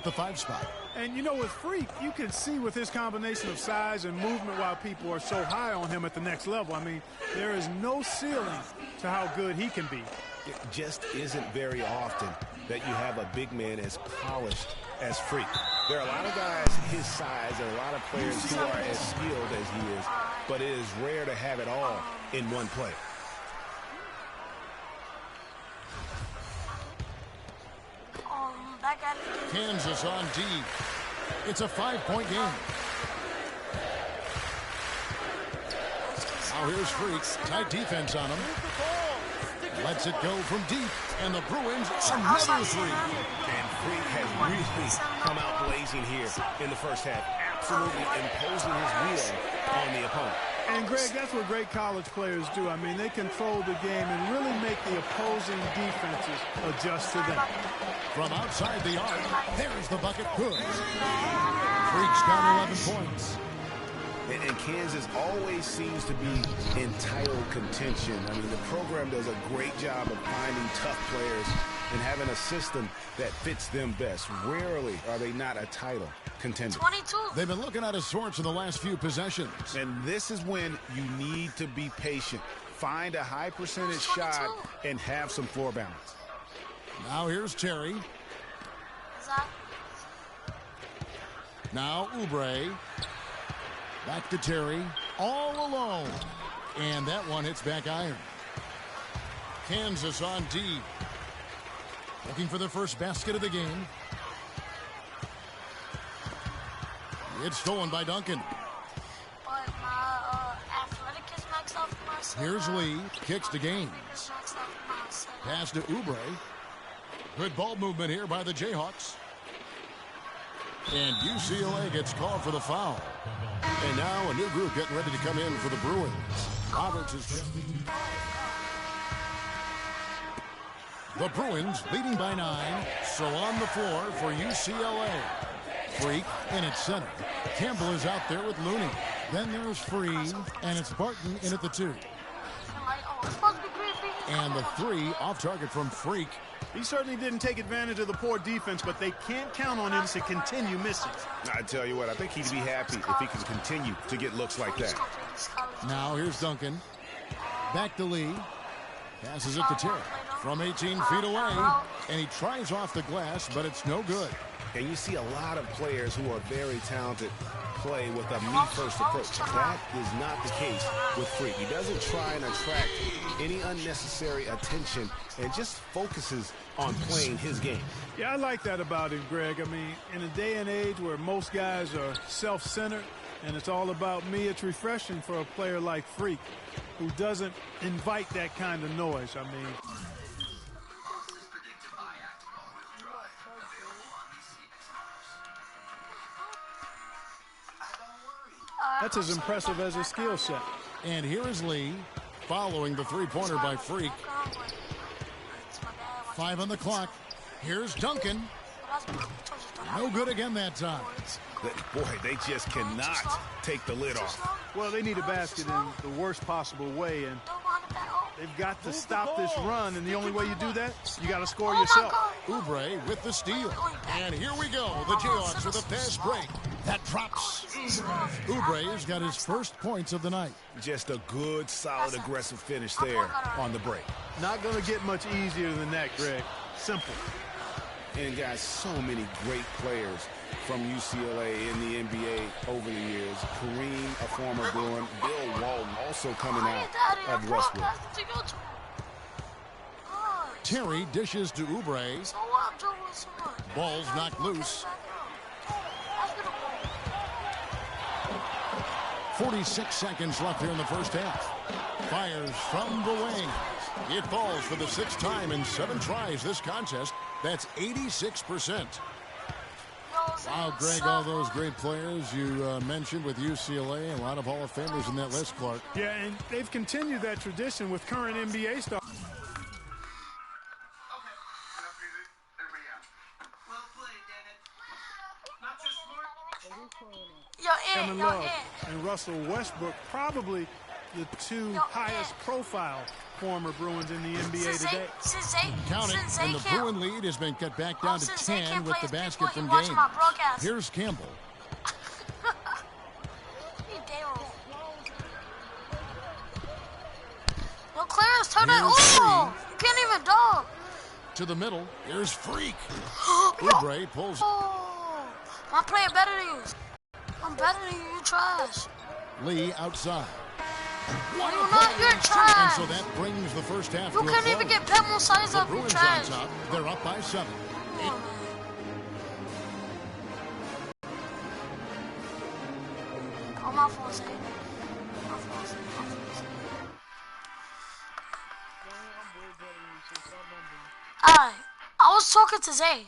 the 5 spot. And, you know, with Freak, you can see with his combination of size and movement why people are so high on him at the next level. I mean, there is no ceiling to how good he can be. It just isn't very often that you have a big man as polished as Freak. There are a lot of guys his size and a lot of players who are as skilled as he is, but it is rare to have it all in one play. Kansas on D. It's a 5-point game. Now here's Freak. Tight defense on him. Lets it go from deep. And the Bruins another 3. And Freak has really come out blazing here in the first half. Absolutely imposing his will on the opponent. And, Greg, that's what great college players do. I mean, they control the game and really make the opposing defenses adjust to them. From outside the arc, there's the bucket. Good. Freak's got 11 points. And Kansas always seems to be in title contention. I mean, the program does a great job of finding tough players and having a system that fits them best. Rarely are they not a title contender. 22. They've been looking out of sorts in the last few possessions. And this is when you need to be patient. Find a high percentage shot and have some floor balance. Now here's Terry. Now Oubre. Back to Terry. All alone. And that one hits back iron. Kansas on D. Looking for the first basket of the game. It's stolen by Duncan. Here's Lee. Kicks to Gaines. Pass to Oubre. Good ball movement here by the Jayhawks. And UCLA gets called for the foul. And now a new group getting ready to come in for the Bruins. Roberts is... The Bruins leading by 9. So on the floor for UCLA. Freak in at center. Campbell is out there with Looney. Then there's Free, and it's Barton in at the 2. And the 3 off target from Freak. He certainly didn't take advantage of the poor defense, but they can't count on him to continue missing. I tell you what, I think he'd be happy if he can continue to get looks like that. Now here's Duncan. Back to Lee. Passes it to Terry. From 18 feet away. And he tries off the glass, but it's no good. And you see a lot of players who are very talented play with a me-first approach. That is not the case with Freak. He doesn't try and attract any unnecessary attention and just focuses on playing his game. Yeah, I like that about him, Greg. I mean, in a day and age where most guys are self-centered and it's all about me, it's refreshing for a player like Freak who doesn't invite that kind of noise. I mean... That's as impressive as his skill set. And here is Lee following the three-pointer by Freak. 5 on the clock. Here's Duncan. No good again that time. Boy, they just cannot take the lid off. Well, they need a basket in the worst possible way, and they've got to stop this run, and the only way you do that, you got to score yourself. Oubre with the steal. And here we go. The Jayhawks with a fast break. That drops. Oubre has got his first points of the night. Just a good, solid, aggressive finish there on the break. Not going to get much easier than that, Greg. Simple. And, guys, so many great players from UCLA in the NBA over the years. Kareem, a former Bruin. Bill Walton also coming out of Westwood. Terry dishes to Oubre. Ball's knocked loose. 46 seconds left here in the first half. Fires from the wing. It falls for the 6th time in 7 tries this contest. That's 86%. Wow, Greg, all those great players you mentioned with UCLA, a lot of Hall of Famers in that list, Clark. Yeah, and they've continued that tradition with current NBA stars. Kevin Love and Russell Westbrook, probably the 2 highest profile former Bruins in the NBA today. Count it, and the Bruin lead has been cut back down to 10 with the basket from Gaines. Here's Campbell. No, Clarence, turn it. Oh, you can't even dunk. To the middle. Here's Freak. Oubre pulls. Oh, I'm playing better than you. I'm better than you. You trash. Lee outside. No, you're not. You're trash. And so that brings the first half you to a can't close. even get Pebble size The up. You Bruins trash. on top. They're up by 7. Oh, my fault, Zay. Alright, I was talking to Zay.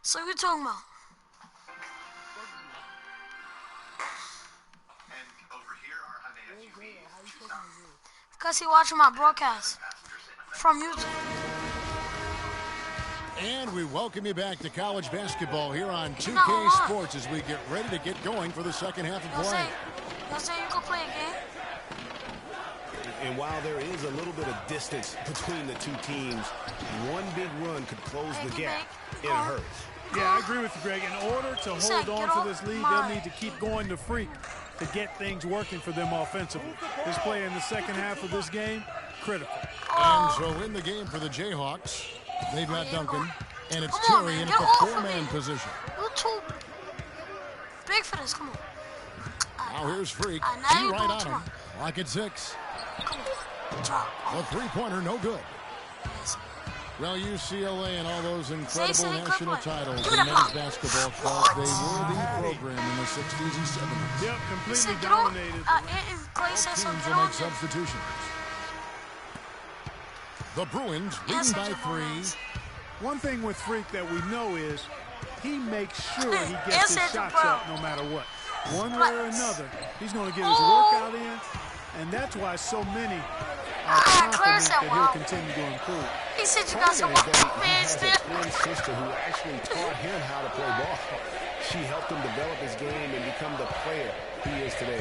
So you talking about? Because he watching my broadcast from YouTube. And we welcome you back to college basketball here on 2K No, Sports as we get ready to get going for the second half of play. Y'all say you can play a game? And while there is a little bit of distance between the two teams, one big run could close the gap in a hurry. Yeah, I agree with you, Greg. In order to hold on to this lead, they'll need to keep going to Freak to get things working for them offensively. This play in the second half of this game, critical. And so in the game for the Jayhawks, they've got Duncan, and it's Come on, Terry man, in get at the off of four-man me. position. You're too big for this. Come on. Now here's Freak. Now He you right do it on him. tomorrow. Lock at 6. Come on. Drop. A three-pointer, no good. Well, UCLA and all those incredible national titles in men's basketball, Clark, they were the program in the 60s and 70s. Yep, completely Get on. dominated. Clay said so. Teams Get will on. make substitutions. The Bruins leading by 3. One thing with Freak that we know is he makes sure he gets his shots up no matter what. One way or another, he's going to get his workout in, and that's why so many are confident that he'll continue to improve. He said you got some He has a man. twin sister who actually taught him how to play ball. She helped him develop his game and become the player he is today.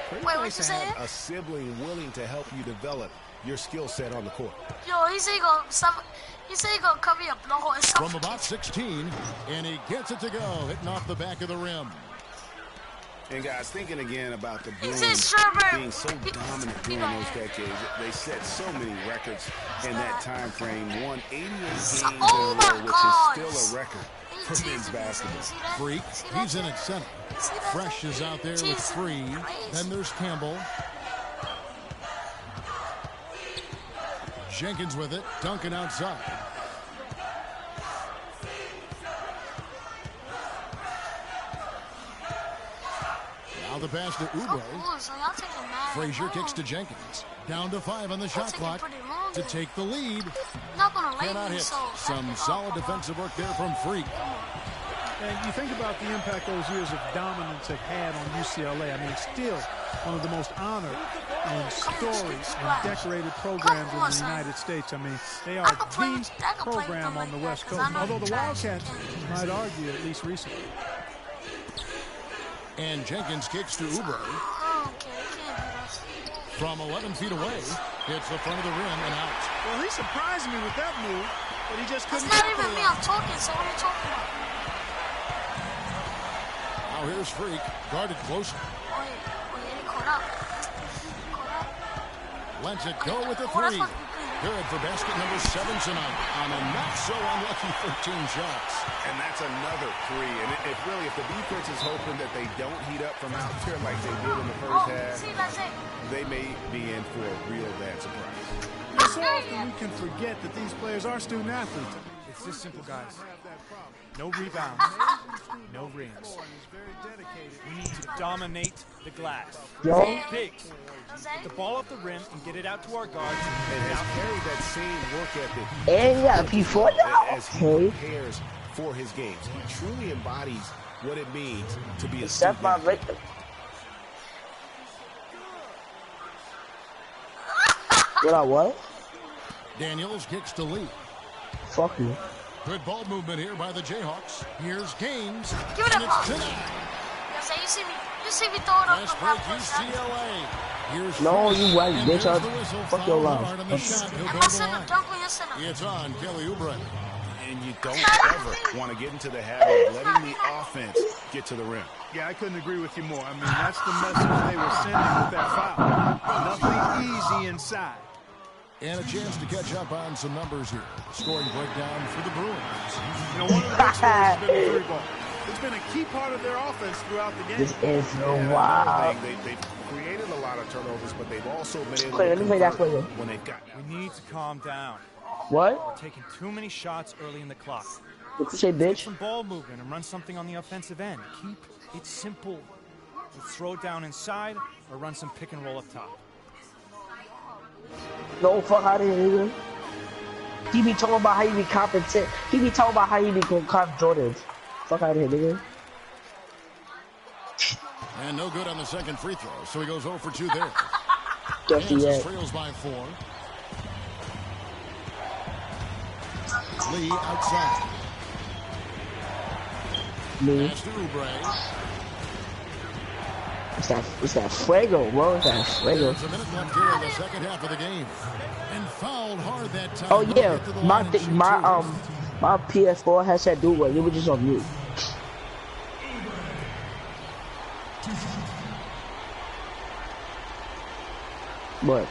Pretty Wait, what nice you to have saying? a sibling willing to help you develop your skill set on the court. Yo, he said he gonna cover your blowhole and stuff. From about 16, and he gets it to go, hitting off the back of the rim. And guys, thinking again about the He Bruins said strawberry. being so dominant during those decades, they set so many records in that time frame. Won 88 games in a Oh my row, which God. is still a record for men's basketball. Freak, he's in at center. Fresh is out there with 3. Then there's Campbell. Jenkins with it. Duncan outside. Now the pass to Oubre. Frazier kicks to Jenkins. Down to 5 on the shot clock to take the lead. Cannot hit. Some solid defensive work there from Freak. And you think about the impact those years of dominance have had on UCLA. I mean, still one of the most honored and storied and decorated programs in the United States. I mean, they are the program on the West Coast, although the Wildcats might argue, at least recently. And Jenkins kicks to Oubre. From 11 feet away, hits the front of the rim and out. Well, he surprised me with that move, but he just couldn't. It's not even me. I'm talking. So what are you talking about? Now here's Freak, guarded closely. Lets it go with the 3. Good for basket number 7 tonight on a not so unlucky 13 shots. And that's another 3. And if the defense is hoping that they don't heat up from out there like they did in the first half, they may be in for a real bad surprise. So often we can forget that these players are student athletes. It's this simple, guys. No rebounds, no rings. We need to dominate the glass. Bigs, get the ball off the rim and get it out to our guards. And has carried that same work ethic as he prepares for his games. He truly embodies what it means to be a student athlete. What? Daniels kicks to Lee. Fuck you. Good ball movement here by the Jayhawks. Here's Gaines. Give it and up. it's denied. Say, you see me throwing up Fast the break, one shot. UCLA. Here's No, Freak. you right, And bitch. there's the whistle. Fuck your Foul mouth. hard on the shot. He'll And go my to the center, line. dunk on your center. It's on Kelly Oubre. And you don't ever want to get into the habit of letting the offense get to the rim. Yeah, I couldn't agree with you more. I mean, that's the message they were sending with that foul. Nothing easy inside. And a chance to catch up on some numbers here. Scoring breakdown for the Bruins. You know, one of the big stories has been the three ball. It's been a key part of their offense throughout the game. This is so And wild. another thing, they've created a lot of turnovers, but they've also been able Wait, to let me play that convert for you. when they've got. We need to calm down. What? We're taking too many shots early in the clock. What you say, Get bitch? some ball movement and run something on the offensive end. Keep it simple. Let's throw it down inside or run some pick and roll up top. No, fuck out of here, nigga. He be talking about how you be competent. He be talking about how you be going cop Jordans. Fuck out of here, nigga. And no good on the second free throw, so he goes 0 for 2 there. Dusty Kansas yet. trails by 4. Lee outside. Me. Pass to Oubre. It's that fuego, bro. It's that fuego. There's a minute left here in the second half of the game. And fouled hard that time. Oh He'll yeah, get to the my line and shoot my two. my PS4 has that dude where it was just on mute. What?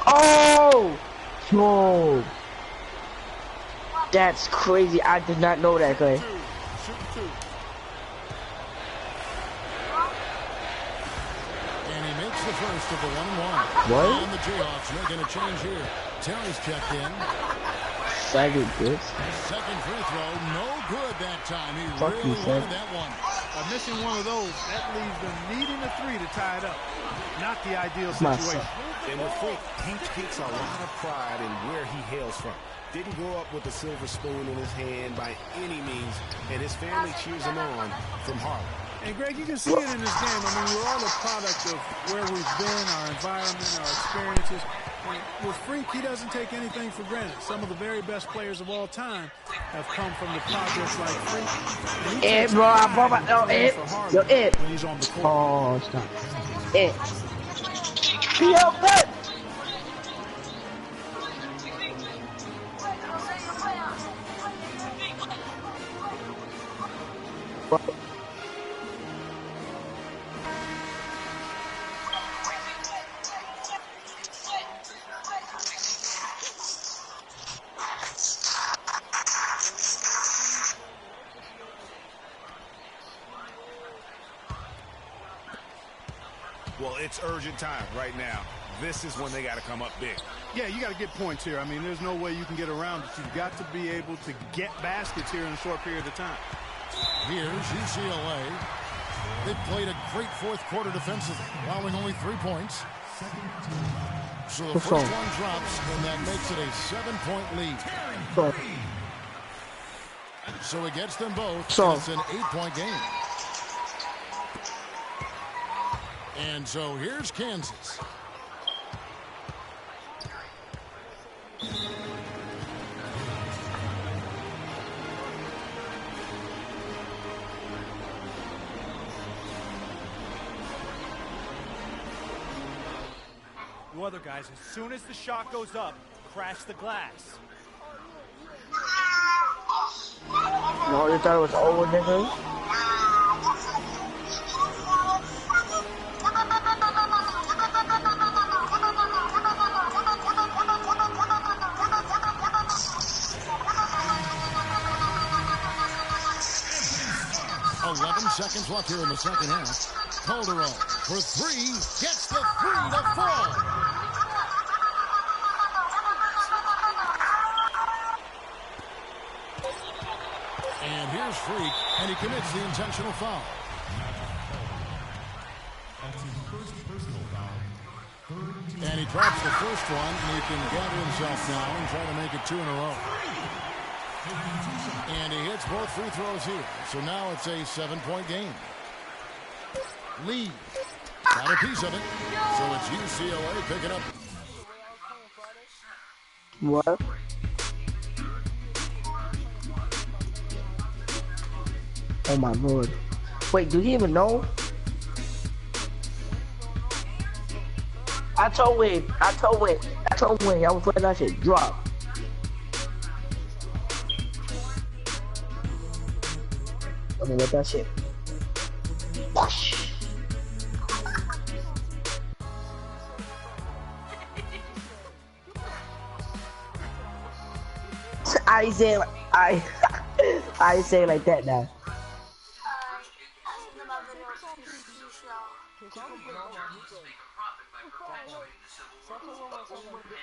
Oh! No! That's crazy. I did not know that, Clay. And he makes the first of the 1-1. What? And the Jayhawks making a change here. Terry's checked in. Second, bitch. Second free throw, no good that time. He Fuck really you, wanted son. that one. By missing one of those, that leaves them needing a three to tie it up. Not the ideal My situation. And with Freak, he takes a lot of pride in where he hails from. Didn't grow up with a silver spoon in his hand by any means, and his family cheers him on from Harlem. And Greg, you can see it in this game. I mean, we're all a product of where we've been, our environment, our experiences. And with Freak, he doesn't take anything for granted. Some of the very best players of all time have come from the projects like Freak. And he takes Bro, I pride brought my in no, playing it. for Harlem Yo, it. when he's on the court. Oh, stop. It. Yo, it. Well, it's urgent time right now. This is when they got to come up big. Yeah, you got to get points here. I mean, there's no way you can get around it. You've got to be able to get baskets here in a short period of time. Here's UCLA. They played a great fourth quarter defensively, allowing only 3 points. So the What's first wrong? one drops, and that makes it a 7-point lead. So, So it gets them both. So- It's an 8-point game. And so here's Kansas. You other guys, as soon as the shot goes up, crash the glass. no, you thought it was over, nigga? Seconds left here in the second half. Calderon for three, gets the three to fall. And here's Freak, and he commits the intentional foul. And he drops the first one, and he can gather himself now and try to make it 2 in a row. And he hits both free throws here. So now it's a 7-point game. Lee got a piece of it. So it's UCLA picking up. What? Oh my lord. Wait, do he even know? I told Wade, I told Wade I was letting that shit drop. I'm gonna let that shit. Whoosh. I ain't say I ain't say it like that now.